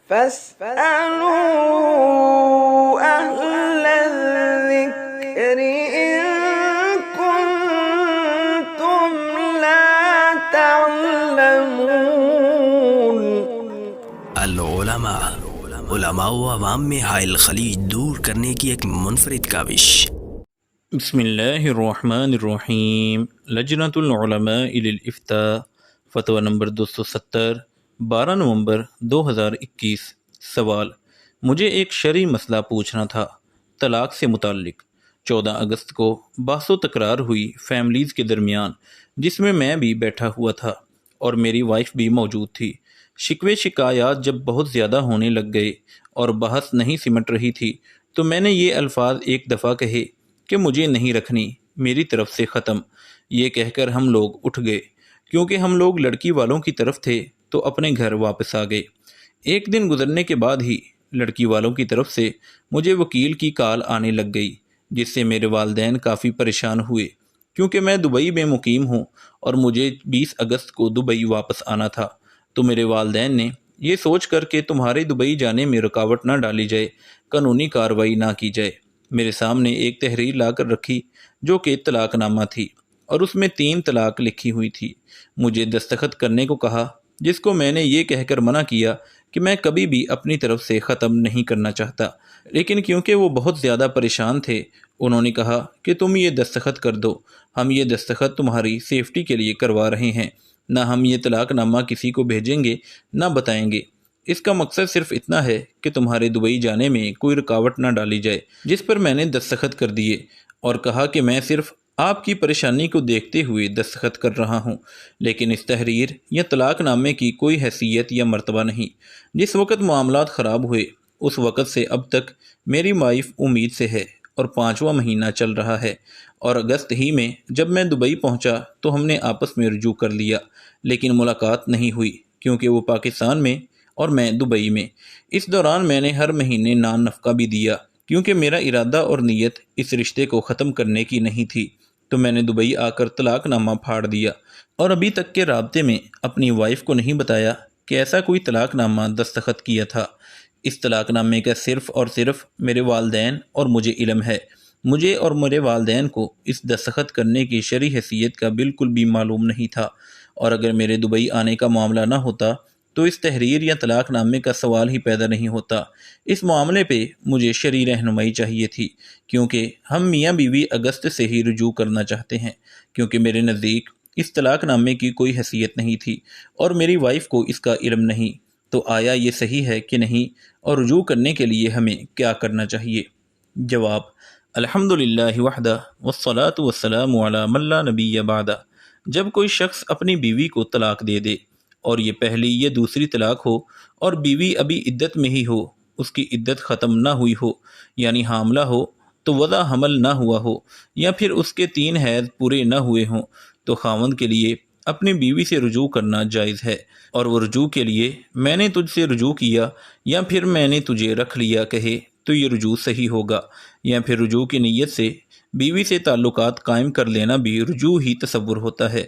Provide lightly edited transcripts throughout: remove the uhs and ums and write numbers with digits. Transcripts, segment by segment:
فاسألوا أهل الذكر إن كنتم لا تعلمون۔ علماء و عوام میں حائل خلیج دور کرنے کی ایک منفرد کاوش۔ بسم اللہ الرحمن الرحیم۔ لجنۃ العلماء للافتاء فتویٰ نمبر 270 12 نومبر 2021۔ سوال: مجھے ایک شرعی مسئلہ پوچھنا تھا طلاق سے متعلق۔ 14 اگست کو بحث و تکرار ہوئی فیملیز کے درمیان، جس میں میں بھی بیٹھا ہوا تھا اور میری وائف بھی موجود تھی۔ شکوے شکایات جب بہت زیادہ ہونے لگ گئے اور بحث نہیں سمٹ رہی تھی تو میں نے یہ الفاظ ایک دفعہ کہے کہ مجھے نہیں رکھنی، میری طرف سے ختم۔ یہ کہہ کر ہم لوگ اٹھ گئے۔ کیونکہ ہم لوگ لڑکی والوں کی طرف تھے تو اپنے گھر واپس آ گئے۔ ایک دن گزرنے کے بعد ہی لڑکی والوں کی طرف سے مجھے وکیل کی کال آنے لگ گئی، جس سے میرے والدین کافی پریشان ہوئے، کیونکہ میں دبئی میں مقیم ہوں اور مجھے 20 اگست کو دبئی واپس آنا تھا۔ تو میرے والدین نے یہ سوچ کر کہ تمہارے دبئی جانے میں رکاوٹ نہ ڈالی جائے، قانونی کارروائی نہ کی جائے، میرے سامنے ایک تحریر لا کر رکھی جو کہ طلاق نامہ تھی، اور اس میں 3 طلاق لکھی ہوئی تھی۔ مجھے دستخط کرنے کو کہا، جس کو میں نے یہ کہہ کر منع کیا کہ میں کبھی بھی اپنی طرف سے ختم نہیں کرنا چاہتا، لیکن کیونکہ وہ بہت زیادہ پریشان تھے، انہوں نے کہا کہ تم یہ دستخط کر دو، ہم یہ دستخط تمہاری سیفٹی کے لیے کروا رہے ہیں، نہ ہم یہ طلاق نامہ کسی کو بھیجیں گے نہ بتائیں گے۔ اس کا مقصد صرف اتنا ہے کہ تمہارے دبئی جانے میں کوئی رکاوٹ نہ ڈالی جائے، جس پر میں نے دستخط کر دیے اور کہا کہ میں صرف آپ کی پریشانی کو دیکھتے ہوئے دستخط کر رہا ہوں، لیکن اس تحریر یا طلاق نامے کی کوئی حیثیت یا مرتبہ نہیں۔ جس وقت معاملات خراب ہوئے اس وقت سے اب تک میری وائف امید سے ہے اور 5واں مہینہ چل رہا ہے، اور اگست ہی میں جب میں دبئی پہنچا تو ہم نے آپس میں رجوع کر لیا، لیکن ملاقات نہیں ہوئی کیونکہ وہ پاکستان میں اور میں دبئی میں۔ اس دوران میں نے ہر مہینے نان نفقہ بھی دیا، کیونکہ میرا ارادہ اور نیت اس رشتے کو ختم کرنے کی نہیں تھی۔ تو میں نے دبئی آ کر طلاق نامہ پھاڑ دیا، اور ابھی تک کے رابطے میں اپنی وائف کو نہیں بتایا کہ ایسا کوئی طلاق نامہ دستخط کیا تھا۔ اس طلاق نامے کا صرف اور صرف میرے والدین اور مجھے علم ہے۔ مجھے اور میرے والدین کو اس دستخط کرنے کی شرعی حیثیت کا بالکل بھی معلوم نہیں تھا، اور اگر میرے دبئی آنے کا معاملہ نہ ہوتا تو اس تحریر یا طلاق نامے کا سوال ہی پیدا نہیں ہوتا۔ اس معاملے پہ مجھے شرعی رہنمائی چاہیے تھی، کیونکہ ہم میاں بیوی اگست سے ہی رجوع کرنا چاہتے ہیں، کیونکہ میرے نزدیک اس طلاق نامے کی کوئی حیثیت نہیں تھی اور میری وائف کو اس کا علم نہیں۔ تو آیا یہ صحیح ہے کہ نہیں، اور رجوع کرنے کے لیے ہمیں کیا کرنا چاہیے؟ جواب: الحمدللہ وحدہ والصلاة والسلام علی من لا نبی بعدہ۔ جب کوئی شخص اپنی بیوی کو طلاق دے دے، اور یہ پہلی یا دوسری طلاق ہو، اور بیوی ابھی عدت میں ہی ہو، اس کی عدت ختم نہ ہوئی ہو، یعنی حاملہ ہو تو وضع حمل نہ ہوا ہو، یا پھر اس کے 3 حیض پورے نہ ہوئے ہوں، تو خاوند کے لیے اپنی بیوی سے رجوع کرنا جائز ہے، اور وہ رجوع کے لیے میں نے تجھ سے رجوع کیا یا پھر میں نے تجھے رکھ لیا کہے تو یہ رجوع صحیح ہوگا، یا پھر رجوع کی نیت سے بیوی سے تعلقات قائم کر لینا بھی رجوع ہی تصور ہوتا ہے۔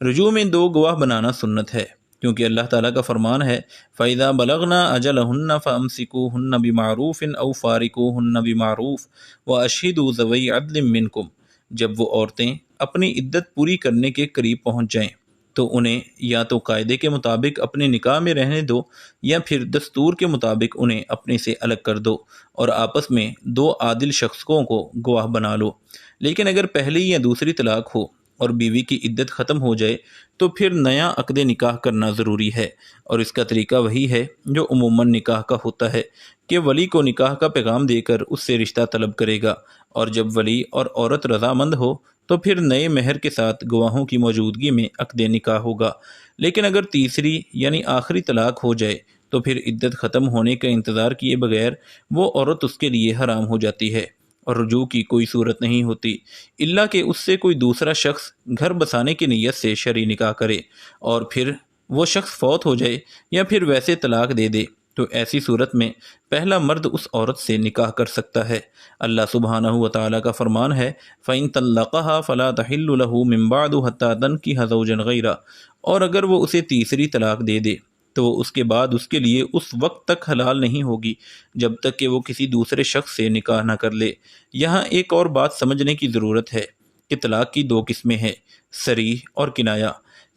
رجوع میں 2 گواہ بنانا سنت ہے، کیونکہ اللہ تعالیٰ کا فرمان ہے فَإِذَا بَلَغْنَا أَجَلَهُنَّ فَأَمْسِكُوهُنَّ بِمَعْرُوفٍ أَوْ فَارِقُوهُنَّ بِمَعْرُوفٍ وَأَشْهِدُوا ذَوَيْ عَدْلٍ مِّنكُمْ۔ جب وہ عورتیں اپنی عدت پوری کرنے کے قریب پہنچ جائیں تو انہیں یا تو قاعدے کے مطابق اپنے نکاح میں رہنے دو، یا پھر دستور کے مطابق انہیں اپنے سے الگ کر دو، اور آپس میں 2 عادل شخصوں کو گواہ بنا لو۔ لیکن اگر پہلی یا دوسری طلاق ہو اور بیوی کی عدت ختم ہو جائے تو پھر نیا عقد نکاح کرنا ضروری ہے، اور اس کا طریقہ وہی ہے جو عموماً نکاح کا ہوتا ہے کہ ولی کو نکاح کا پیغام دے کر اس سے رشتہ طلب کرے گا، اور جب ولی اور عورت رضامند ہو تو پھر نئے مہر کے ساتھ گواہوں کی موجودگی میں عقد نکاح ہوگا۔ لیکن اگر تیسری یعنی آخری طلاق ہو جائے تو پھر عدت ختم ہونے کا انتظار کیے بغیر وہ عورت اس کے لیے حرام ہو جاتی ہے، اور رجوع کی کوئی صورت نہیں ہوتی الا کہ اس سے کوئی دوسرا شخص گھر بسانے کی نیت سے شرعی نکاح کرے، اور پھر وہ شخص فوت ہو جائے یا پھر ویسے طلاق دے دے، تو ایسی صورت میں پہلا مرد اس عورت سے نکاح کر سکتا ہے۔ اللہ سبحانہ و تعالیٰ کا فرمان ہے فَإِن طَلَّقَهَا فَلَا تَحِلُّ لَهُ مِن بَعْدُ حَتَّى تَنكِحَ زَوْجًا غَيْرَهُ، اور اگر وہ اسے تیسری طلاق دے دے تو وہ اس کے بعد اس کے لیے اس وقت تک حلال نہیں ہوگی جب تک کہ وہ کسی دوسرے شخص سے نکاح نہ کر لے۔ یہاں ایک اور بات سمجھنے کی ضرورت ہے کہ طلاق کی دو قسمیں ہیں، صریح اور کنایہ۔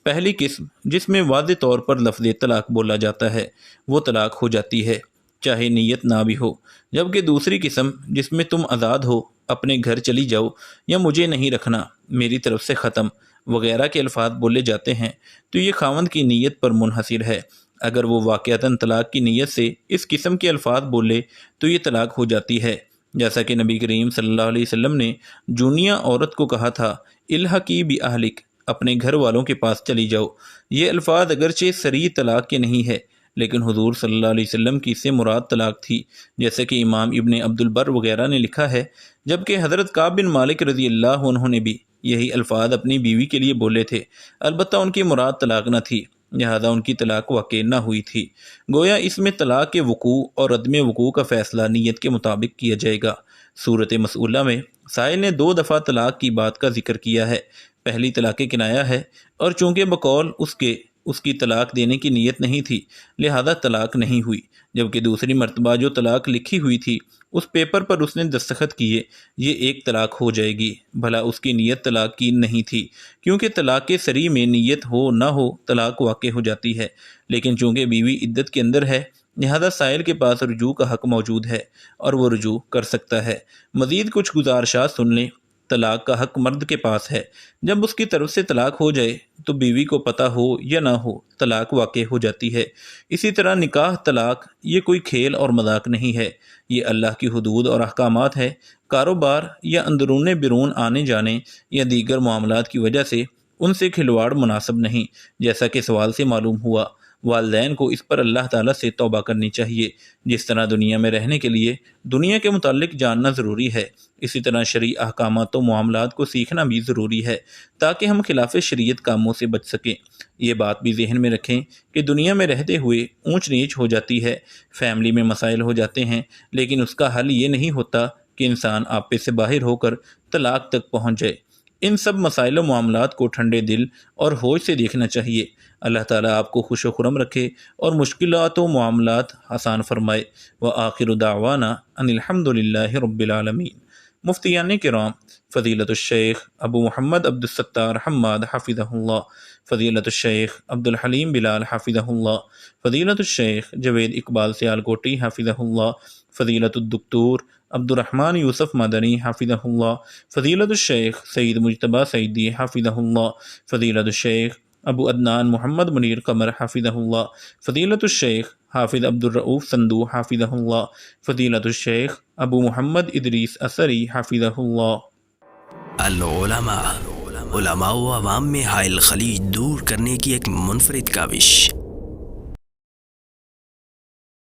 پہلی قسم جس میں واضح طور پر لفظ طلاق بولا جاتا ہے وہ طلاق ہو جاتی ہے چاہے نیت نہ بھی ہو، جبکہ دوسری قسم جس میں تم آزاد ہو، اپنے گھر چلی جاؤ، یا مجھے نہیں رکھنا، میری طرف سے ختم وغیرہ کے الفاظ بولے جاتے ہیں تو یہ خاوند کی نیت پر منحصر ہے۔ اگر وہ واقعتاً طلاق کی نیت سے اس قسم کے الفاظ بولے تو یہ طلاق ہو جاتی ہے، جیسا کہ نبی کریم صلی اللہ علیہ وسلم نے جونیا عورت کو کہا تھا، الحقی بأہلک، اپنے گھر والوں کے پاس چلی جاؤ۔ یہ الفاظ اگرچہ صریح طلاق کے نہیں ہے لیکن حضور صلی اللہ علیہ وسلم کی اس سے مراد طلاق تھی، جیسے کہ امام ابن عبد البر وغیرہ نے لکھا ہے، جبکہ حضرت کعب بن مالک رضی اللہ عنہ نے بھی یہی الفاظ اپنی بیوی کے لیے بولے تھے، البتہ ان کی مراد طلاق نہ تھی، لہذا ان کی طلاق واقع نہ ہوئی تھی۔ گویا اس میں طلاق کے وقوع اور عدم وقوع کا فیصلہ نیت کے مطابق کیا جائے گا۔ صورت مسئولہ میں سائل نے 2 دفعہ طلاق کی بات کا ذکر کیا ہے۔ پہلی طلاق کنایہ ہے، اور چونکہ بقول اس کی طلاق دینے کی نیت نہیں تھی لہذا طلاق نہیں ہوئی، جبکہ دوسری مرتبہ جو طلاق لکھی ہوئی تھی اس پیپر پر اس نے دستخط کیے، یہ ایک طلاق ہو جائے گی، بھلا اس کی نیت طلاق کی نہیں تھی، کیونکہ طلاق کے صریح میں نیت ہو نہ ہو طلاق واقع ہو جاتی ہے، لیکن چونکہ بیوی عدت کے اندر ہے لہذا سائل کے پاس رجوع کا حق موجود ہے اور وہ رجوع کر سکتا ہے۔ مزید کچھ گزارشات سن لیں۔ طلاق کا حق مرد کے پاس ہے، جب اس کی طرف سے طلاق ہو جائے تو بیوی کو پتہ ہو یا نہ ہو طلاق واقع ہو جاتی ہے۔ اسی طرح نکاح طلاق یہ کوئی کھیل اور مذاق نہیں ہے، یہ اللہ کی حدود اور احکامات ہے۔ کاروبار یا اندرون بیرون آنے جانے یا دیگر معاملات کی وجہ سے ان سے کھلواڑ مناسب نہیں، جیسا کہ سوال سے معلوم ہوا۔ والدین کو اس پر اللہ تعالیٰ سے توبہ کرنی چاہیے۔ جس طرح دنیا میں رہنے کے لیے دنیا کے متعلق جاننا ضروری ہے، اسی طرح شرعی احکامات و معاملات کو سیکھنا بھی ضروری ہے تاکہ ہم خلاف شریعت کاموں سے بچ سکیں۔ یہ بات بھی ذہن میں رکھیں کہ دنیا میں رہتے ہوئے اونچ نیچ ہو جاتی ہے، فیملی میں مسائل ہو جاتے ہیں، لیکن اس کا حل یہ نہیں ہوتا کہ انسان آپے سے باہر ہو کر طلاق تک پہنچ جائے۔ ان سب مسائل و معاملات کو ٹھنڈے دل اور ہوش سے دیکھنا چاہیے۔ اللہ تعالیٰ آپ کو خوش و خرم رکھے اور مشکلات و معاملات آسان فرمائے۔ وآخر دعوانا ان الحمد للہ رب العالمین۔ مفتیان کرام فضیلت الشیخ ابو محمد عبد الستار حماد حفظہ اللہ، فضیلت الشیخ عبد الحلیم بلال حفظہ اللہ، فضیلت الشیخ جوید اقبال سیالکوٹی حفظہ اللہ، فضیلت الدکتور عبد الرحمن یوسف مدنی حفظہ اللہ، فضیلت الشیخ سید مجتبی سعیدی حفظہ اللہ، فضیلت الشیخ ابو عدنان محمد منیر قمر حفظہ اللہ، فضیلت الشیخ حافظ عبد الرؤوف صندو حفظہ اللہ، فضیلت الشیخ ابو محمد ادریس اثری حفظہ اللہ۔ العلماء، علماء و عوام میں حائل خلیج دور کرنے کی ایک منفرد کاوش۔